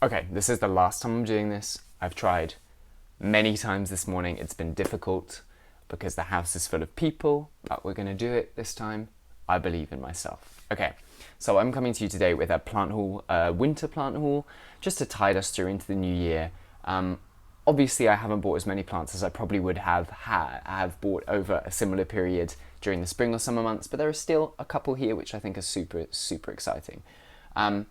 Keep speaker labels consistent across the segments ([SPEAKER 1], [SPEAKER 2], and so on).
[SPEAKER 1] Okay, this is the last time I'm doing this. I've tried many times this morning. It's been difficult because the house is full of people, but we're going to do it this time. I believe in myself. Okay, so I'm coming to you today with a plant haul, winter plant haul, just to tide us through into the new year. Obviously, I haven't bought as many plants as I probably would have bought over a similar period during the spring or summer months, but there are still a couple here which I think are super exciting. I'm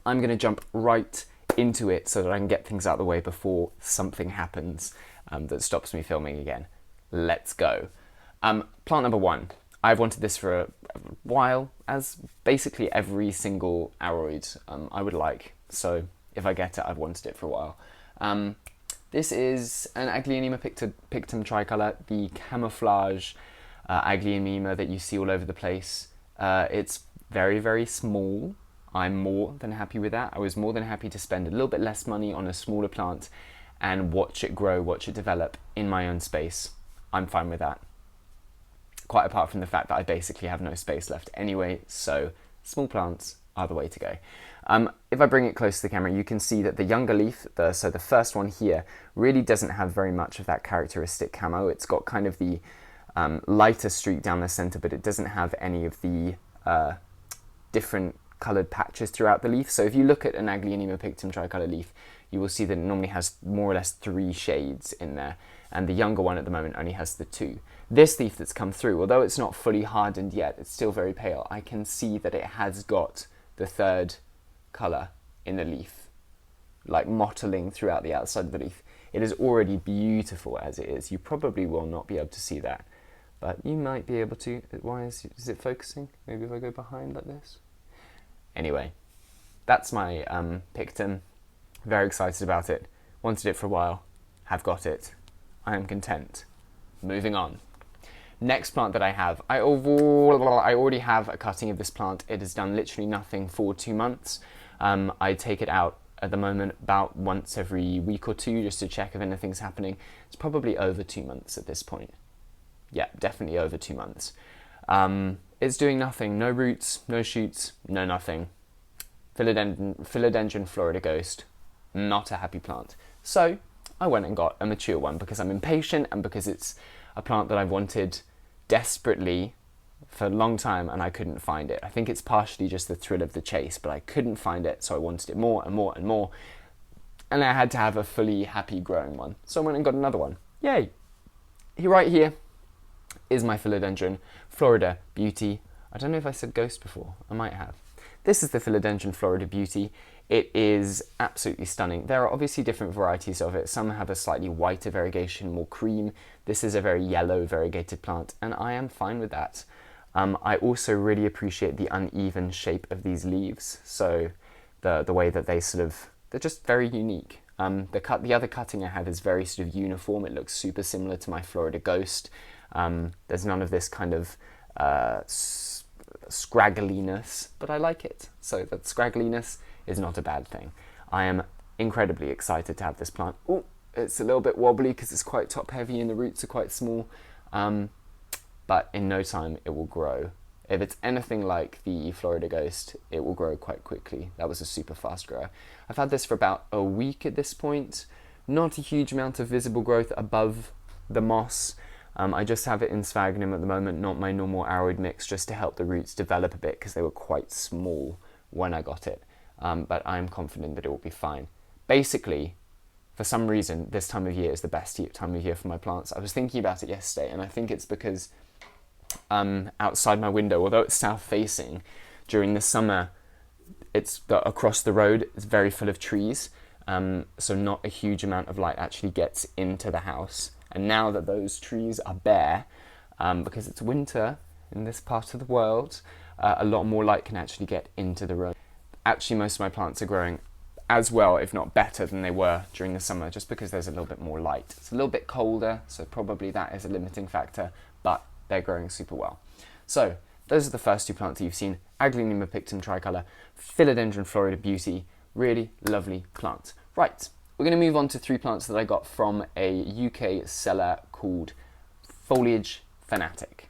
[SPEAKER 1] going to jump right into it so that I can get things out of the way before something happens that stops me filming again. Let's go. Plant number one. I've wanted this for a while, as basically every single aroid I would like. So if I get it, I've wanted it for a while. This is an Aglaonema pictum tricolour, the camouflage Aglaonema that you see all over the place. It's very small. I'm more than happy with that. I was more than happy to spend a little bit less money on a smaller plant and watch it grow, watch it develop in my own space. I'm fine with that. Quite apart from the fact that I basically have no space left anyway, so small plants are the way to go. If I bring it close to the camera, you can see that the younger leaf, so the first one here, really doesn't have very much of that characteristic camo. It's got kind of the lighter streak down the center, but it doesn't have any of the different coloured patches throughout the leaf. So if you look at an Aglaonema pictum tricolour leaf, you will see that it normally has more or less 3 shades in there, and the younger one at the moment only has the 2. This leaf that's come through, although it's not fully hardened yet, it's still very pale. I can see that it has got the 3rd colour in the leaf, like mottling throughout the outside of the leaf. It is already beautiful as it is. You probably will not be able to see that, but you might be able to. Why is it focusing? Maybe if I go behind like this. Anyway, that's my pictum. Very excited about it. Wanted it for a while. Have got it. I am content. Moving on. Next plant that I have, I already have a cutting of this plant. It has done literally nothing for 2 months. I take it out at the moment about once every week or two just to check if anything's happening. It's probably over 2 months at this point. Yeah, definitely over 2 months. It's doing nothing. No roots, no shoots, no nothing. Philodendron Florida Ghost. Not a happy plant. So I went and got a mature one because I'm impatient and because it's a plant that I've wanted desperately for a long time and I couldn't find it. I think it's partially just the thrill of the chase, but I couldn't find it, so I wanted it more and more and more. And I had to have a fully happy growing one. So I went and got another one. Yay! Right here is my Philodendron Florida Beauty. I don't know if I said Ghost before. I might have. This is the Philodendron Florida Beauty. It is absolutely stunning. There are obviously different varieties of it. Some have a slightly whiter variegation, more cream. This is a very yellow variegated plant, and I am fine with that. I also really appreciate the uneven shape of these leaves. So the way that they're just very unique. The other cutting I have is very sort of uniform. It looks super similar to my Florida Ghost. There's none of this kind of scraggliness, but I like it. So that scraggliness is not a bad thing. I am incredibly excited to have this plant. Oh, it's a little bit wobbly because it's quite top heavy and the roots are quite small, but in no time it will grow. If it's anything like the Florida Ghost, it will grow quite quickly. That was a super fast grower. I've had this for about a week at this point. Not a huge amount of visible growth above the moss. I just have it in sphagnum at the moment, not my normal aroid mix, just to help the roots develop a bit because they were quite small when I got it. But I'm confident that it will be fine. Basically, for some reason, this time of year is the best time of year for my plants. I was thinking about it yesterday, and I think it's because outside my window, although it's south-facing, during the summer, across the road, it's very full of trees, so not a huge amount of light actually gets into the house. And now that those trees are bare, because it's winter in this part of the world, a lot more light can actually get into the room. Actually, most of my plants are growing as well, if not better, than they were during the summer, just because there's a little bit more light. It's a little bit colder, so probably that is a limiting factor, but they're growing super well. So those are the first 2 plants that you've seen. Aglaonema pictum tricolour, Philodendron Florida Beauty. Really lovely plant. Right, we're going to move on to 3 plants that I got from a UK seller called Foliage Fanatic.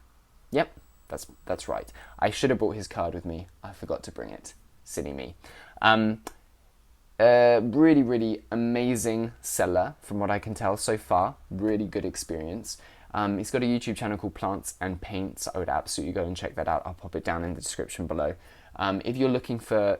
[SPEAKER 1] Yep, that's right. I should have brought his card with me. I forgot to bring it. Silly me. Really, really amazing seller from what I can tell so far. Really good experience. He's got a YouTube channel called Plants and Paints. I would absolutely go and check that out. I'll pop it down in the description below. If you're looking for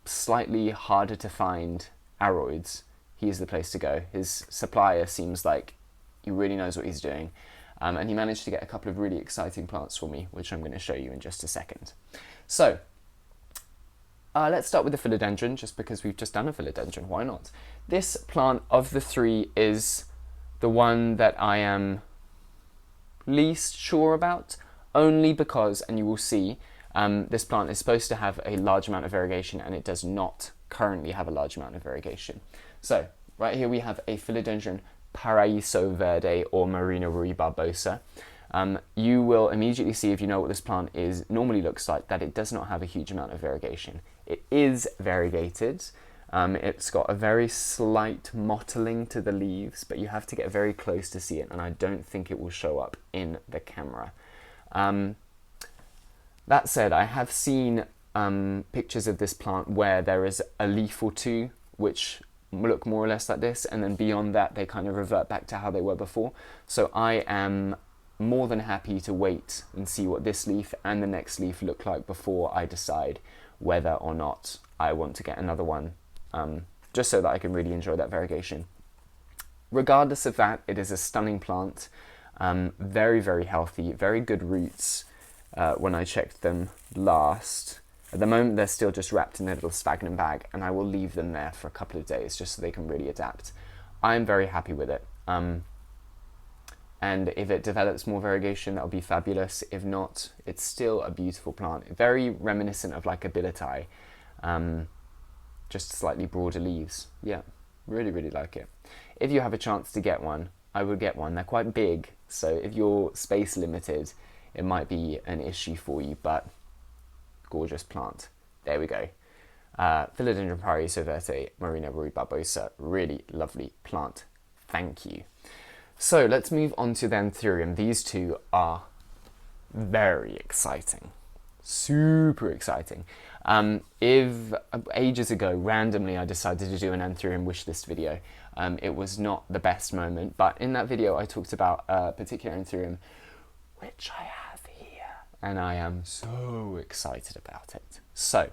[SPEAKER 1] slightly harder to find aroids, he is the place to go. His supplier seems like he really knows what he's doing. And he managed to get a couple of really exciting plants for me, which I'm going to show you in just a second. So, let's start with the philodendron, just because we've just done a philodendron, why not? This plant of the three is the one that I am least sure about, only because, and you will see, this plant is supposed to have a large amount of variegation, and it does not currently have a large amount of variegation. So, right here we have a philodendron Paraíso Verde or Marina Rui Barbosa. You will immediately see, if you know what this plant is normally looks like, that it does not have a huge amount of variegation. It is variegated. It's got a very slight mottling to the leaves, but you have to get very close to see it, and I don't think it will show up in the camera. That said, I have seen pictures of this plant where there is a leaf or two which look more or less like this, and then beyond that they kind of revert back to how they were before. So I am more than happy to wait and see what this leaf and the next leaf look like before I decide whether or not I want to get another one, just so that I can really enjoy that variegation. Regardless of that, it is a stunning plant, very, very healthy, very good roots when I checked them last. At the moment, they're still just wrapped in a little sphagnum bag, and I will leave them there for a couple of days just so they can really adapt. I'm very happy with it. And if it develops more variegation, that'll be fabulous. If not, it's still a beautiful plant. Very reminiscent of like a billitai, just slightly broader leaves. Yeah, really, really like it. If you have a chance to get one, I would get one. They're quite big, so if you're space limited, it might be an issue for you, but gorgeous plant. There we go. Philodendron Paraíso Verde, Marina Rui Barbosa. Really lovely plant. Thank you. So let's move on to the Anthurium. These two are very exciting. Super exciting. If ages ago, randomly, I decided to do an Anthurium wishlist video, it was not the best moment, but in that video I talked about a particular Anthurium, which I have here, and I am so excited about it. So,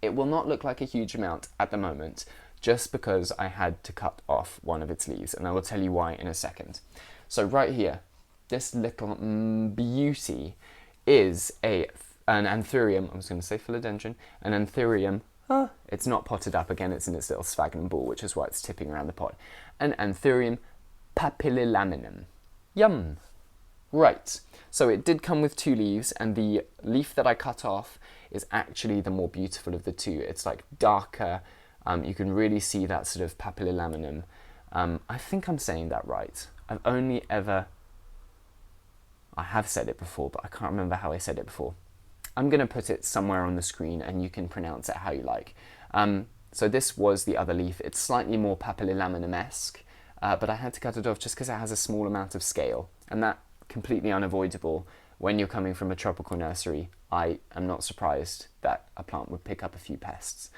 [SPEAKER 1] it will not look like a huge amount at the moment, just because I had to cut off one of its leaves, and I will tell you why in a second. So right here, this little beauty is an Anthurium. I was going to say philodendron, an Anthurium. It's not potted up again, it's in its little sphagnum ball, which is why it's tipping around the pot. An Anthurium papillilaminum. Yum! Right, so it did come with two leaves, and the leaf that I cut off is actually the more beautiful of the two. It's like darker. You can really see that sort of papillilaminum. I think I'm saying that right. I have said it before, but I can't remember how I said it before. I'm going to put it somewhere on the screen and you can pronounce it how you like. So this was the other leaf. It's slightly more papillilaminum-esque, but I had to cut it off just because it has a small amount of scale, and that completely unavoidable. When you're coming from a tropical nursery, I am not surprised that a plant would pick up a few pests.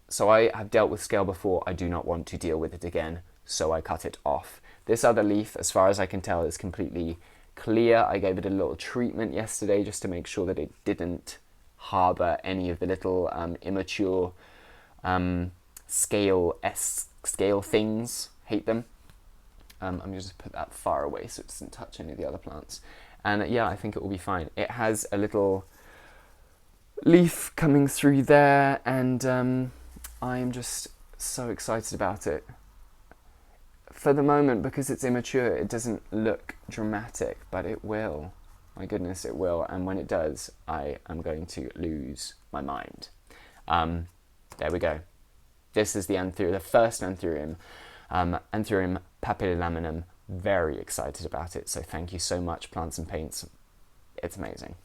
[SPEAKER 1] So I have dealt with scale before. I do not want to deal with it again, so I cut it off. This other leaf, as far as I can tell, is completely clear. I gave it a little treatment yesterday just to make sure that it didn't harbour any of the little immature scale things. Hate them. I'm going to just put that far away so it doesn't touch any of the other plants. And yeah, I think it will be fine. It has a little leaf coming through there, and I'm just so excited about it. For the moment, because it's immature, it doesn't look dramatic, but it will. My goodness, it will. And when it does, I am going to lose my mind. There we go. This is the first Anthurium, Anthurium papillilaminum. Very excited about it. So thank you so much, Plants and Paints. It's amazing.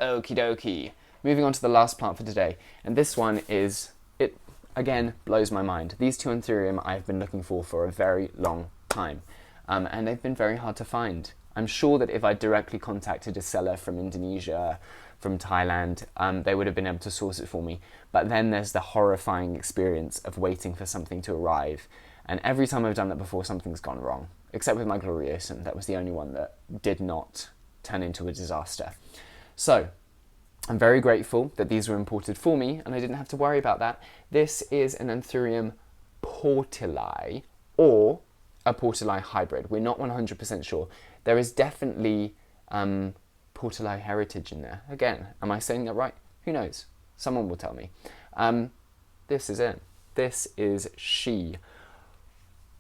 [SPEAKER 1] Okie dokie. Moving on to the last plant for today. And this one is, it again blows my mind. These two Anthurium I've been looking for a very long time. And they've been very hard to find. I'm sure that if I directly contacted a seller from Indonesia, from Thailand, they would have been able to source it for me. But then there's the horrifying experience of waiting for something to arrive. And every time I've done that before, something's gone wrong. Except with my Gloriosum, that was the only one that did not turn into a disaster. So, I'm very grateful that these were imported for me, and I didn't have to worry about that. This is an Anthurium portillae, or a portillae hybrid. We're not 100% sure. There is definitely portillae heritage in there. Again, am I saying that right? Who knows? Someone will tell me. This is it. This is she.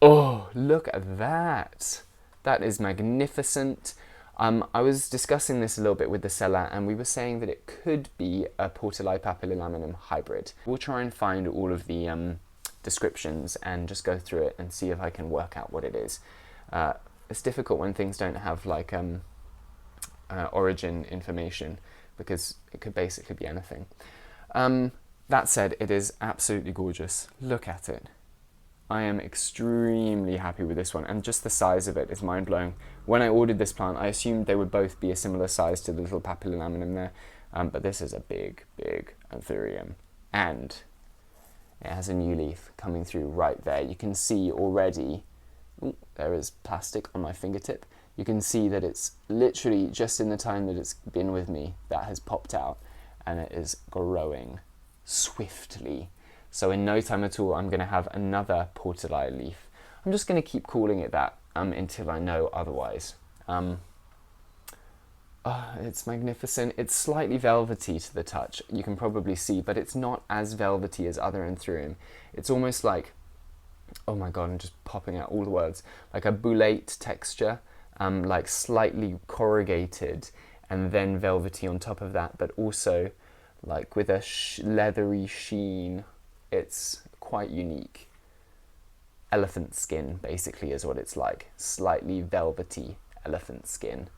[SPEAKER 1] Oh, look at that. That is magnificent. I was discussing this a little bit with the seller, and we were saying that it could be a portillae papillilaminin hybrid. We'll try and find all of the descriptions and just go through it and see if I can work out what it is. It's difficult when things don't have like origin information, because it could basically be anything. That said, it is absolutely gorgeous. Look at it. I am extremely happy with this one, and just the size of it is mind-blowing. When I ordered this plant, I assumed they would both be a similar size to the little papillilaminin there, but this is a big, big Anthurium, and it has a new leaf coming through right there. You can see already, there is plastic on my fingertip. You can see that it's literally just in the time that it's been with me that has popped out, and it is growing swiftly. So in no time at all, I'm going to have another portillae leaf. I'm just going to keep calling it that until I know otherwise. It's magnificent. It's slightly velvety to the touch, you can probably see, but it's not as velvety as other Anthurium. It's almost like, oh my god, I'm just popping out all the words, like a boulette texture, like slightly corrugated and then velvety on top of that, but also like with a leathery sheen. It's quite unique. Elephant skin, basically, is what it's like. Slightly velvety elephant skin.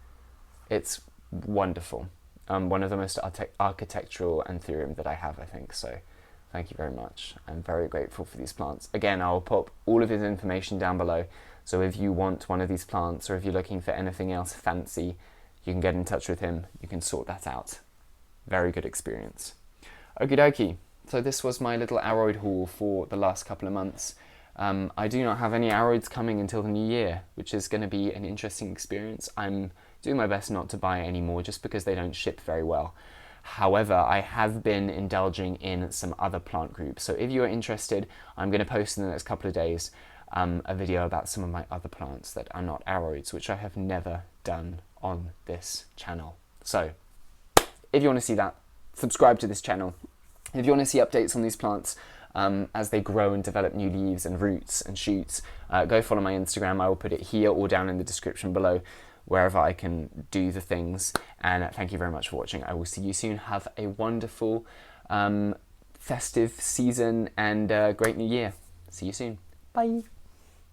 [SPEAKER 1] It's wonderful. One of the most architectural Anthurium that I have, I think. So thank you very much. I'm very grateful for these plants. Again, I'll pop all of his information down below. So if you want one of these plants, or if you're looking for anything else fancy, you can get in touch with him. You can sort that out. Very good experience. Okie dokie. So this was my little aroid haul for the last couple of months. I do not have any aroids coming until the new year, which is going to be an interesting experience. I'm doing my best not to buy any more just because they don't ship very well. However, I have been indulging in some other plant groups. So if you are interested, I'm going to post in the next couple of days a video about some of my other plants that are not aroids, which I have never done on this channel. So if you want to see that, subscribe to this channel. If you want to see updates on these plants as they grow and develop new leaves and roots and shoots, go follow my Instagram. I will put it here or down in the description below, wherever I can do the things. And thank you very much for watching. I will see you soon. Have a wonderful festive season and great new year. See you soon. Bye.